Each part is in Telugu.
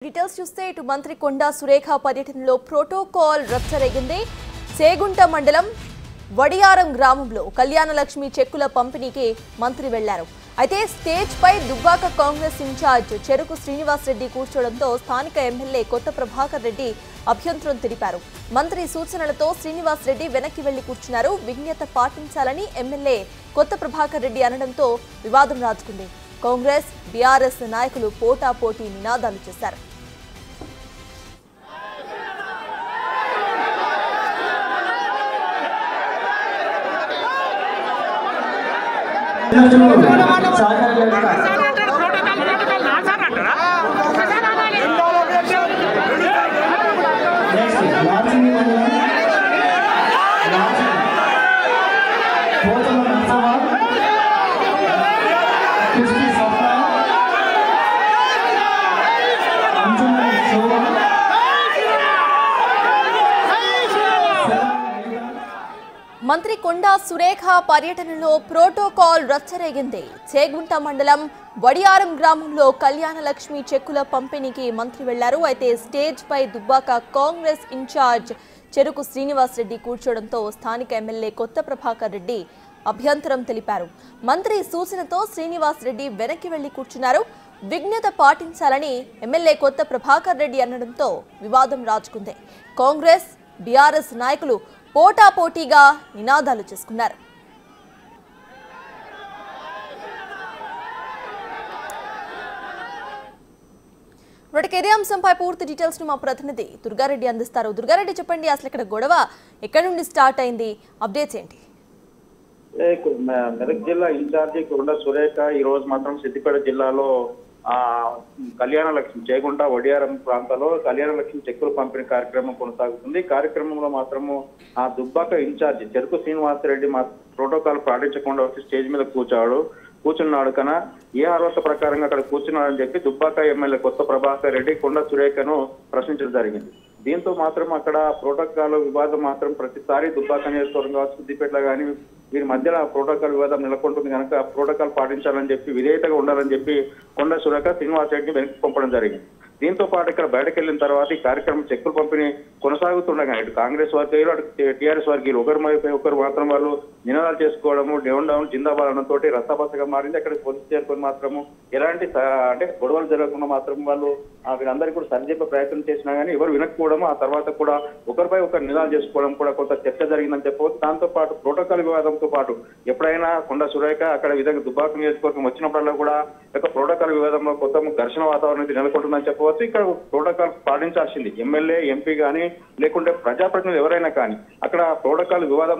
డీటెయిల్స్ చూస్తే ఇటు మంత్రి కొండా సురేఖ పర్యటనలో ప్రోటోకాల్ రచ్చరేగింది. చేగుంట మండలం వడియారం గ్రామంలో కళ్యాణలక్ష్మి చెక్కుల పంపిణీకి మంత్రి వెళ్లారు. అయితే స్టేజ్ పై దుబ్బాక కాంగ్రెస్ ఇన్ఛార్జ్ చెరుకు శ్రీనివాస్ రెడ్డి కూర్చోవడంతో స్థానిక ఎమ్మెల్యే కొత్త ప్రభాకర్ రెడ్డి అభ్యంతరం తెలిపారు. మంత్రి సూచనలతో శ్రీనివాస్ రెడ్డి వెనక్కి వెళ్లి కూర్చున్నారు. విజ్ఞత పాటించాలని ఎమ్మెల్యే కొత్త ప్రభాకర్ రెడ్డి అనడంతో వివాదం రాజుకుంది. కాంగ్రెస్ బీఆర్ఎస్ నాయకులు పోటాపోటీ నినాదాలు చేశారు. మంత్రి కొండా సురేఖ పర్యటనలో ప్రోటోకాల్ రచ్చరేగింది. చేగుంట మండలం వడియారం గ్రామంలో కళ్యాణలక్ష్మి చెక్కుల పంపిణీకి మంత్రి వెళ్లారు. అయితే స్టేజ్ పై దుబ్బాక కాంగ్రెస్ ఇన్ఛార్జ్ చెరుకు శ్రీనివాస్ రెడ్డి కూర్చోవడంతో స్థానిక ఎమ్మెల్యే కొత్త ప్రభాకర్ రెడ్డి అభ్యంతరం తెలిపారు. మంత్రి సూచనతో శ్రీనివాస్ రెడ్డి వెనక్కి వెళ్లి కూర్చున్నారు. విజ్ఞత పాటించాలని ఎమ్మెల్యే కొత్త ప్రభాకర్ రెడ్డి అనడంతో వివాదం రాజుకుంది. కాంగ్రెస్ బీఆర్ఎస్ నాయకులు పోటాపోటీగా నినాదాలు చేసుకున్నారు. ఇదే అంశంపై పూర్తి డీటెయిల్స్ ను మా ప్రతినిధి దుర్గారెడ్డి అందిస్తారు. దుర్గారెడ్డి, చెప్పండి, అసలు ఇక్కడ గొడవ ఎక్కడి నుండి స్టార్ట్ అయింది, అప్డేట్స్ ఏంటి? మెదక్ జిల్లా ఇన్ఛార్జి కొండా సురేఖ ఈ రోజు మాత్రం సిద్దిపేట జిల్లాలో కళ్యాణలక్ష్మి చేగుంట వడియారం ప్రాంతాల్లో కళ్యాణలక్ష్మి చెక్కుల పంపిణీ కార్యక్రమం కొనసాగుతుంది. కార్యక్రమంలో మాత్రము ఆ దుబ్బాక ఇన్ఛార్జి చెరుకు శ్రీనివాస్ రెడ్డి ప్రోటోకాల్ పాటించకుండా వచ్చి స్టేజ్ మీద కూర్చున్నాడు కన్నా ఏ అర్హత ప్రకారంగా అక్కడ కూర్చున్నాడని చెప్పి దుబ్బాక ఎమ్మెల్యే కొత్త ప్రభాకర్ రెడ్డి కొండా సురేఖను ప్రశ్నించడం జరిగింది. దీంతో మాత్రం అక్కడ ప్రోటోకాల్ వివాదం మాత్రం ప్రతిసారి దుబ్బాక నియోజకవర్గం కావచ్చు, సిద్దిపేటలో కానీ వీరి మధ్యలో ప్రోటోకాల్ వివాదం నెలకొంటుంది కనుక ప్రోటోకాల్ పాటించాలని చెప్పి విధేయతగా ఉండాలని చెప్పి కొండా సురేఖ శ్రీనివాస్ రెడ్డిని వెనక్కి పంపడం జరిగింది. దీంతో పాటు ఇక్కడ బయటకు వెళ్ళిన తర్వాత ఈ కార్యక్రమం చెక్కుల పంపిణీ కొనసాగుతుండగా ఇటు కాంగ్రెస్ వర్గీయులు అటు టీఆర్ఎస్ వర్గీయులు ఒకరు మాత్రం వాళ్ళు నినాదాలు చేసుకోవడము, డౌన్ జిందాబాద్ అనడంతో రస్తాబస్తగా మారింది. అక్కడ పోలీసు చేరుకొని మాత్రము ఎలాంటి గొడవలు జరగకుండా మాత్రం వాళ్ళు వీరందరికీ కూడా సరిచెప్పే ప్రయత్నం చేసినా కానీ ఎవరు వినకపోవడం, ఆ తర్వాత కూడా ఒకరిపై ఒకరు నినాదాలు చేసుకోవడం కూడా కొంత చర్చ జరిగిందని చెప్పవచ్చు. దాంతో పాటు ప్రోటోకాల్ వివాదంతో పాటు ఎప్పుడైనా కొండా సురేఖ అక్కడ విధంగా దుబ్బాక నియోజకవర్గం వచ్చినప్పుడల్లా కూడా ప్రోటోకాల్ వివాదంలో కొత్త ఘర్షణ వాతావరణం నెలకొంటుందని చెప్పవచ్చు. ఇక్కడ ప్రోటోకాల్ పాటించాల్సింది ఎమ్మెల్యే, ఎంపీ కానీ లేకుంటే ప్రజాప్రతినిధులు ఎవరైనా కానీ అక్కడ ప్రోటోకాల్ వివాదం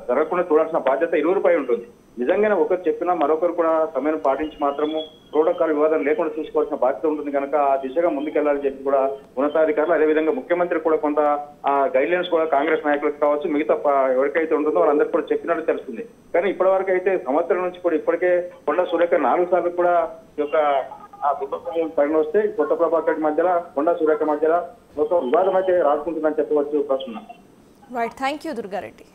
జరగకుండా చూడాల్సిన బాధ్యత ఇరువురిపై ఉంటుంది. నిజంగానే ఒకరు చెప్పినా మరొకరు కూడా సమయం పాటించి మాత్రము ప్రోటోకాల్ వివాదం లేకుండా చూసుకోవాల్సిన బాధ్యత ఉంటుంది కనుక ఆ దిశగా ముందుకెళ్లాలని చెప్పి కూడా ఉన్నతాధికారులు, అదేవిధంగా ముఖ్యమంత్రి కూడా కొంత గైడ్ లైన్స్ కూడా కాంగ్రెస్ నాయకులకు కావచ్చు, మిగతా ఎవరికైతే ఉంటుందో వాళ్ళందరూ కూడా చెప్పినట్టు తెలుస్తుంది. కానీ ఇప్పటి వరకు అయితే సంవత్సరం నుంచి కూడా ఇప్పటికే కొండా సురేఖ 4 సార్లు కూడా ఈ యొక్క పరిణితి వస్తే కొత్త ప్రభాకర్ మధ్యలో కొండా సురేఖ మధ్యలో ఒక వివాదం అయితే రాసుకుంటుందని చెప్పవచ్చు. ప్రశ్న. Right, thank you Durga Reddy.